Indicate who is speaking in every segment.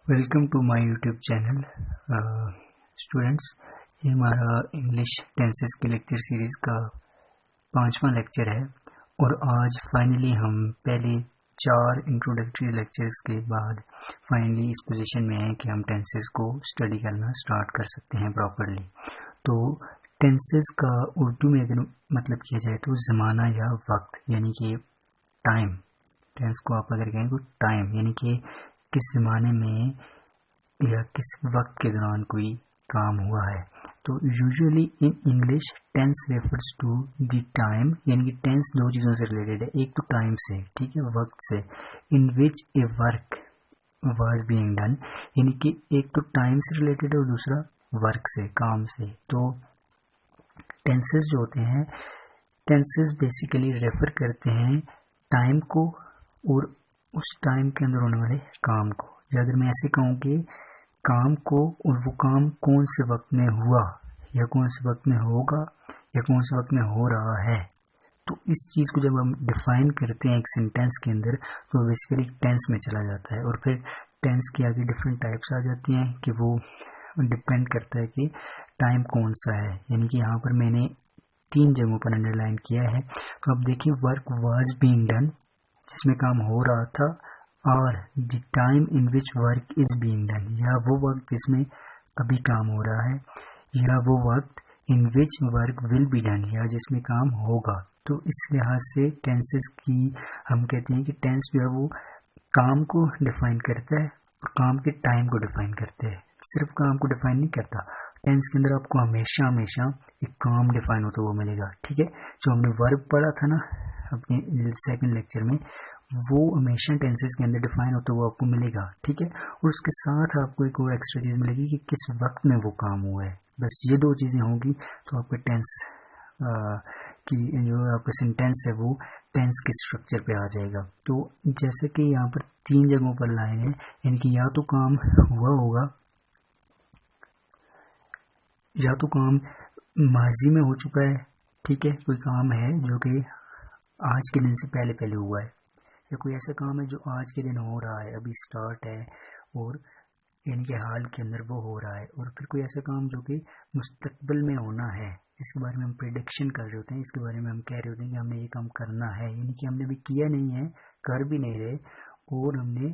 Speaker 1: Welcome to my YouTube channel students. ये हमारा English tenses के लेक्चर सीरीज़ का 5वां लेक्चर है और आज फाइनली हम पहले 4 इंट्रोडक्टरी लेक्चर्स के बाद फाइनली इस पोजीशन में हैं कि हम टेंसेस को स्टडी करना स्टार्ट कर सकते हैं प्रॉपरली। तो टेंसेस का उर्दू में अगर मतलब किया जाए तो ज़माना या वक्त यानी कि टाइम। टेंस को आप अगर कहें तो टाइम यानी कि किस ज़माने में या किस वक्त के दौरान कोई काम हुआ है। तो usually in English tense refers to the time, यानी कि टेंस दो चीज़ों से रिलेटेड है। एक तो टाइम से, ठीक है, वक्त से, इन विच ए वर्क वाज बीइंग डन, यानी कि एक तो टाइम से रिलेटेड है और दूसरा वर्क से, काम से। तो टेंसेस जो होते हैं, टेंसेस बेसिकली रेफर करते हैं टाइम को और उस टाइम के अंदर होने वाले काम को। या अगर मैं ऐसे कहूँ कि काम को और वो काम कौन से वक्त में हुआ या कौन से वक्त में होगा या कौन से वक्त में हो रहा है, तो इस चीज़ को जब हम डिफाइन करते हैं एक सेंटेंस के अंदर तो बेसिकली टेंस में चला जाता है। और फिर टेंस की आगे डिफरेंट टाइप्स आ जाती हैं कि वो डिपेंड करता है कि टाइम कौन सा है। यानी कि यहाँ पर मैंने 3 जगहों पर अंडरलाइन किया है। तो अब देखिए, वर्क वाज बीइंग डन जिसमें काम हो रहा था, और the time in which work is being done, या वो वक्त जिसमें अभी काम हो रहा है, या वो वक्त in which work will be done, या जिसमें काम होगा। तो इस लिहाज से टेंसेस की हम कहते हैं कि टेंस जो है वो काम को डिफाइन करता है और काम के टाइम को डिफाइन करते हैं, सिर्फ काम को डिफाइन नहीं करता। टेंस के अंदर आपको हमेशा हमेशा एक काम डिफाइन होता हुआ मिलेगा, ठीक है। जो हमने वर्ब पढ़ा था ना अपने सेकंड लेक्चर में, वो हमेशा टेंसेस के अंदर डिफाइन होता हुआ आपको मिलेगा, ठीक है। और उसके साथ आपको एक और एक्स्ट्रा चीज़ मिलेगी कि किस वक्त में वो काम हुआ है। बस ये 2 चीज़ें होंगी तो आपका टेंस की जो आपका सेंटेंस है वो टेंस के स्ट्रक्चर पे आ जाएगा। तो जैसे कि यहाँ पर 3 जगहों पर लाइन है, यानी कि या तो काम हुआ होगा, या तो काम माजी में हो चुका है, ठीक है, कोई काम है जो कि आज के दिन से पहले पहले हुआ है, या कोई ऐसा काम है जो आज के दिन हो रहा है, अभी स्टार्ट है और इनके हाल के अंदर वो हो रहा है। और फिर कोई ऐसा काम जो कि मुस्तकबिल में होना है, इसके बारे में हम प्रेडिक्शन कर रहे होते हैं, इसके बारे में हम कह रहे होते हैं कि हमने ये काम करना है, यानी कि हमने भी किया नहीं है, कर भी नहीं रहे, और हमने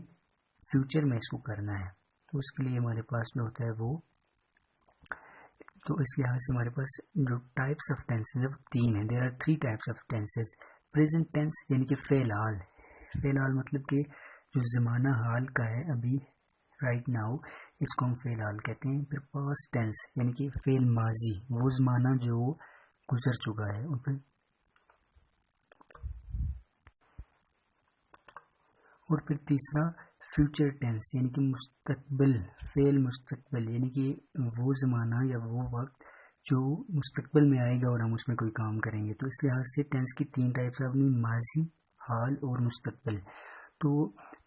Speaker 1: फ्यूचर में इसको करना है। तो उसके लिए हमारे पास जो होता है वो, तो इस लिहाज से हमारे पास जो टाइप्स ऑफ टेंसेज है वो 3 है। There are 3 types of tenses. Present tense यानी कि फ़िलहाल, फ़िलहाल मतलब कि जो ज़माना हाल का है, अभी राइट नाउ, इसको हम फ़िलहाल कहते हैं। फिर पास्ट टेंस यानी कि फ़ेल माजी, वो ज़माना जो गुजर चुका है। और फिर तीसरा फ्यूचर टेंस यानी कि मुस्तकबिल, फ़ेल मुस्तकबिल, यानी कि वो ज़माना या वो वक्त जो मुस्तकबिल में आएगा और हम उसमें कोई काम करेंगे। तो इस लिहाज से टेंस की 3 टाइप्स है, अपनी माजी, हाल और मुस्तकबिल। तो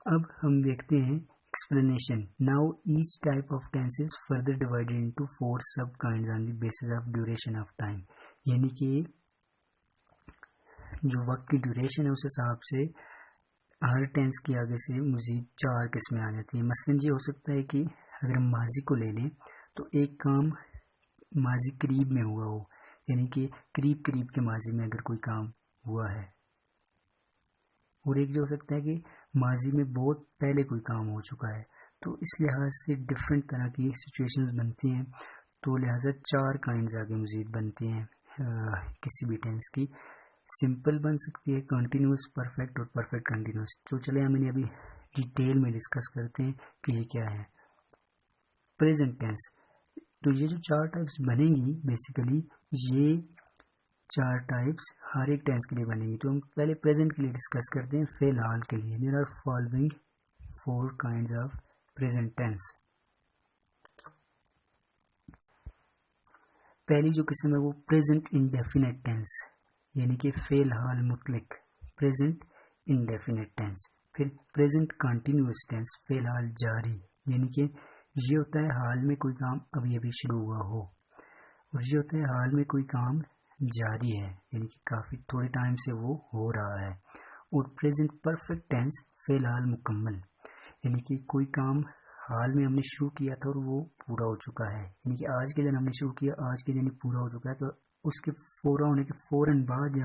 Speaker 1: अब हम देखते हैं explanation. Now each type of tense is further divided into 4 sub kinds on the basis of duration of time, यानी कि जो वक्त की ड्यूरेशन है उस हिसाब से हर टेंस के आगे से मज़ीद 4 किस्में आ जाती हैं। मसलन ये हो सकता है कि अगर हम माजी को ले लें तो एक काम माजी करीब में हुआ हो, यानी कि करीब करीब के माजी में अगर कोई काम हुआ है, और एक जो हो सकता है कि माजी में बहुत पहले कोई काम हो चुका है। तो इस लिहाज से डिफरेंट तरह की सिचुएशंस बनती हैं। तो लिहाजा 4 काइंड्स आगे मज़ीद बनती हैं किसी भी टेंस की। सिंपल बन सकती है, कंटिन्यूस, परफेक्ट और परफेक्ट कंटिन्यूस। तो चले हम इन्हें अभी डिटेल में डिस्कस करते हैं कि ये क्या है। प्रेजेंट टेंस, तो ये जो 4 टाइप्स बनेंगी बेसिकली, ये 4 टाइप्स हर एक टेंस के लिए बनेंगी। तो हम पहले प्रेजेंट के लिए डिस्कस करते हैं, फिलहाल के लिए। There are following 4 kinds of present tense. पहली जो किस्म है वो प्रेजेंट इंडेफिनेट टेंस, यानी कि फ़िलहाल मुतलक, प्रेजेंट इंडेफिनेट टेंस। फिर प्रेजेंट कंटिन्यूस टेंस, फ़िलहाल जारी, यानी कि ये होता है हाल में कोई काम अभी अभी शुरू हुआ हो, और ये होता है हाल में कोई काम जारी है, यानी कि काफ़ी थोड़े टाइम से वो हो रहा है। और प्रेजेंट परफेक्ट टेंस, फ़िलहाल मुकम्मल, यानी कि कोई काम हाल में हमने शुरू किया था और वो पूरा हो चुका है, यानी कि आज के दिन हमने शुरू किया, आज के दिन ही पूरा हो चुका है। तो उसके पूरा होने के फ़ौरन बाद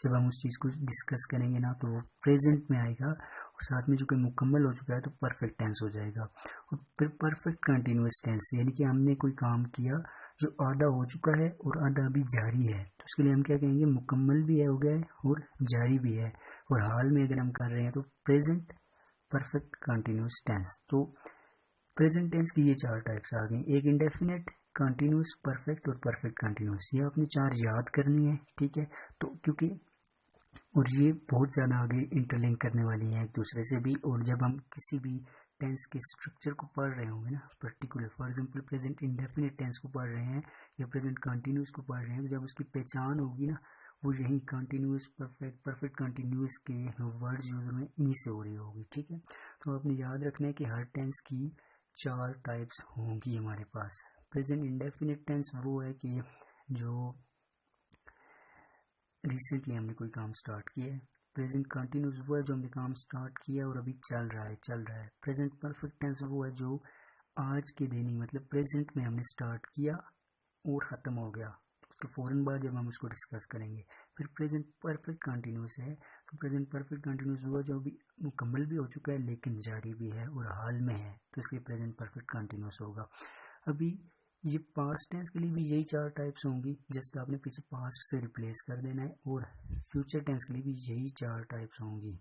Speaker 1: जब हम उस चीज़ को डिस्कस करेंगे ना, तो वो प्रेजेंट में आएगा और साथ में जो कि मुकम्मल हो चुका है तो परफेक्ट टेंस हो जाएगा। और फिर परफेक्ट कंटिन्यूस टेंस, यानी कि हमने कोई काम किया जो आधा हो चुका है और आधा अभी जारी है, तो उसके लिए हम क्या कहेंगे, मुकम्मल भी है हो गया है और जारी भी है। और हाल में अगर हम कर रहे हैं तो प्रेजेंट परफेक्ट कंटिन्यूस टेंस। तो प्रेजेंट टेंस की ये 4 टाइप्स आ गई, एक इंडेफिनिट, कंटिन्यूस, परफेक्ट और परफेक्ट कंटिन्यूस। ये आपने 4 याद करनी है, ठीक है। तो क्योंकि और ये बहुत ज़्यादा आगे इंटरलिंक करने वाली हैं एक दूसरे से भी। और जब हम किसी भी टेंस के स्ट्रक्चर को पढ़ रहे होंगे ना, particular for example present indefinite tense को पढ़ रहे हैं या प्रेजेंट कंटिन्यूस को पढ़ रहे हैं, जब उसकी पहचान होगी ना, वो यही कंटिन्यूस, परफेक्ट, परफेक्ट कंटिन्यूस के वर्ड्स यूज में इन्हीं से हो रही होगी, ठीक है। तो आपने याद रखना है कि हर टेंस की 4 टाइप्स होंगी हमारे पास। प्रेजेंट इंडेफिनिट टेंस वो है कि जो रिसेंटली हमने कोई काम स्टार्ट किया है। प्रेजेंट कंटिन्यूस वो है जो हमने काम स्टार्ट किया और अभी चल रहा है। प्रेजेंट परफेक्ट टेंस वो है जो आज के दिन ही, मतलब प्रेजेंट में हमने स्टार्ट किया और ख़त्म हो गया, उसके फ़ौरन बाद जब हम उसको डिस्कस करेंगे। फिर प्रेजेंट परफेक्ट कंटिन्यूस है, तो प्रेजेंट परफेक्ट कंटिन्यूस हुआ जो अभी मुकम्मल भी हो चुका है लेकिन जारी भी है और हाल में है, तो इसके प्रेजेंट परफेक्ट कंटिन्यूस होगा। अभी ये पास्ट टेंस के लिए भी यही 4 टाइप्स होंगी, जस्ट आपने पीछे पास्ट से रिप्लेस कर देना है। और फ्यूचर टेंस के लिए भी यही 4 टाइप्स होंगी।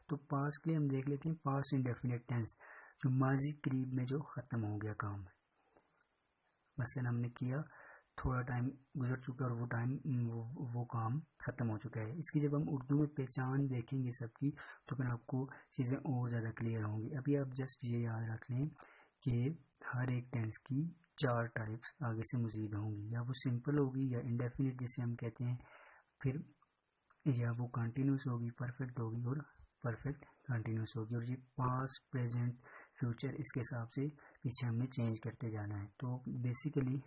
Speaker 1: तो पास्ट के लिए हम देख लेते हैं पास्ट इंडेफिनिट टेंस, जो माजी करीब में जो ख़त्म हो गया काम, मसलन हमने किया, थोड़ा टाइम गुजर चुका और वो काम ख़त्म हो चुका है। इसकी जब हम उर्दू में पहचान देखेंगे सबकी, तो फिर आपको चीज़ें और ज़्यादा क्लियर होंगी। अभी आप जस्ट ये याद रख लें कि हर एक टेंस की 4 टाइप्स आगे से मज़ीद होंगी, या वो सिंपल होगी या इंडेफिनिट जिसे हम कहते हैं, फिर या वो कंटिन्यूस होगी, परफेक्ट होगी और परफेक्ट कंटिन्यूस होगी। और ये पास्ट, प्रेजेंट, फ्यूचर, इसके हिसाब से पीछे हमने चेंज करते जाना है। तो बेसिकली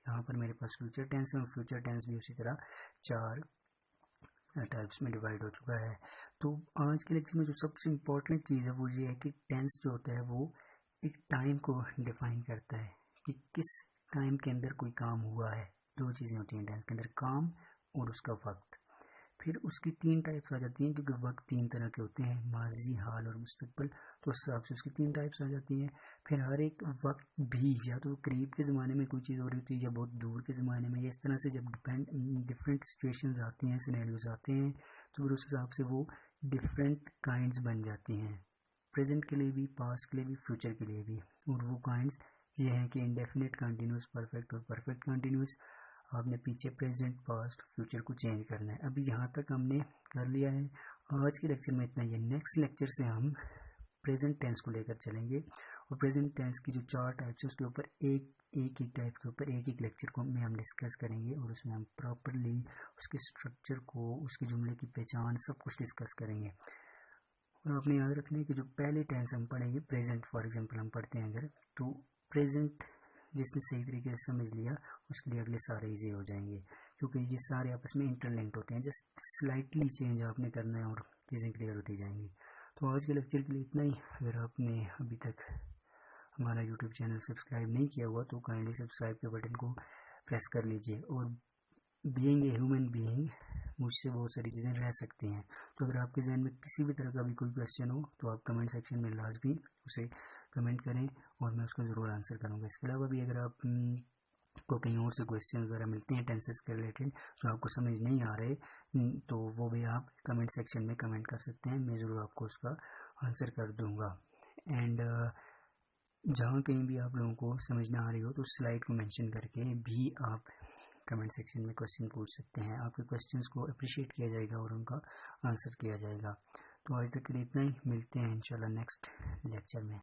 Speaker 1: यहाँ पर मेरे पास फ्यूचर टेंस है और फ्यूचर टेंस भी उसी तरह 4 टाइप्स में डिवाइड हो चुका है। तो आज के लेक्चर में जो सबसे इम्पोर्टेंट चीज़ है वो ये है कि टेंस जो होता है वो एक टाइम को डिफाइन करता है कि किस टाइम के अंदर कोई काम हुआ है। 2 चीज़ें होती हैं टेंस के अंदर, काम और उसका वक्त। फिर उसकी 3 टाइप्स आ जाती हैं, क्योंकि वक्त 3 तरह के होते हैं, माजी, हाल और मुस्तकबिल, तो उस हिसाब से उसकी 3 टाइप्स आ जाती हैं। फिर हर एक वक्त भी या तो करीब के ज़माने में कोई चीज़ हो रही होती है या बहुत दूर के ज़माने में, या इस तरह से जब डिफरेंट सिचुएशंस आती हैं, सिनेरियोज आते हैं, तो फिर उस हिसाब से वो डिफरेंट काइंड्स बन जाती हैं, प्रेजेंट के लिए भी, पास्ट के लिए भी, फ्यूचर के लिए भी। और वो काइंड्स ये हैं कि इंडेफिनिट, कंटिन्यूस, परफेक्ट और परफेक्ट कंटिन्यूस। आपने पीछे प्रेजेंट, पास्ट, फ्यूचर को चेंज करना है। अभी यहाँ तक हमने कर लिया है। आज के लेक्चर में इतना ही है। नेक्स्ट लेक्चर से हम प्रेजेंट टेंस को लेकर चलेंगे और प्रेजेंट टेंस की जो 4 टाइप्स है उसके ऊपर एक टाइप के ऊपर एक लेक्चर में हम डिस्कस करेंगे और उसमें हम प्रॉपरली उसके स्ट्रक्चर को, उसके जुमले की पहचान, सब कुछ डिस्कस करेंगे। और आपने याद रखना है कि जो पहले टेंस हम पढ़ेंगे, प्रेजेंट फॉर एग्जांपल हम पढ़ते हैं अगर, तो प्रेजेंट जिसने सही तरीके से समझ लिया उसके लिए अगले सारे इजी हो जाएंगे, क्योंकि ये सारे आपस में इंटरलिंक्ड होते हैं। जस्ट स्लाइटली चेंज आपने करना है और चीज़ें क्लियर होती जाएंगी। तो आज के लेक्चर के लिए इतना ही। अगर आपने अभी तक हमारा यूट्यूब चैनल सब्सक्राइब नहीं किया हुआ तो काइंडली सब्सक्राइब के बटन को प्रेस कर लीजिए। और बीइंग ए ह्यूमन बीइंग, मुझसे बहुत सारी चीज़ें रह सकती हैं। तो अगर आपके जहन में किसी भी तरह का भी कोई क्वेश्चन हो तो आप कमेंट सेक्शन में लाजमी उसे कमेंट करें और मैं उसका ज़रूर आंसर करूँगा। इसके अलावा भी अगर आप को कहीं और से क्वेश्चन वगैरह मिलते हैं टेंसेस के रिलेटेड जो आपको समझ नहीं आ रहे, तो वो भी आप कमेंट सेक्शन में कमेंट कर सकते हैं, मैं ज़रूर आपको उसका आंसर कर दूँगा। एंड जहाँ कहीं भी आप लोगों को समझ ना आ रही हो तो स्लाइड को मेंशन करके भी आप कमेंट सेक्शन में क्वेश्चन पूछ सकते हैं। आपके क्वेश्चंस को अप्रिशिएट किया जाएगा और उनका आंसर किया जाएगा। तो आज तक के लिए इतना ही, मिलते हैं इंशाल्लाह नेक्स्ट लेक्चर में।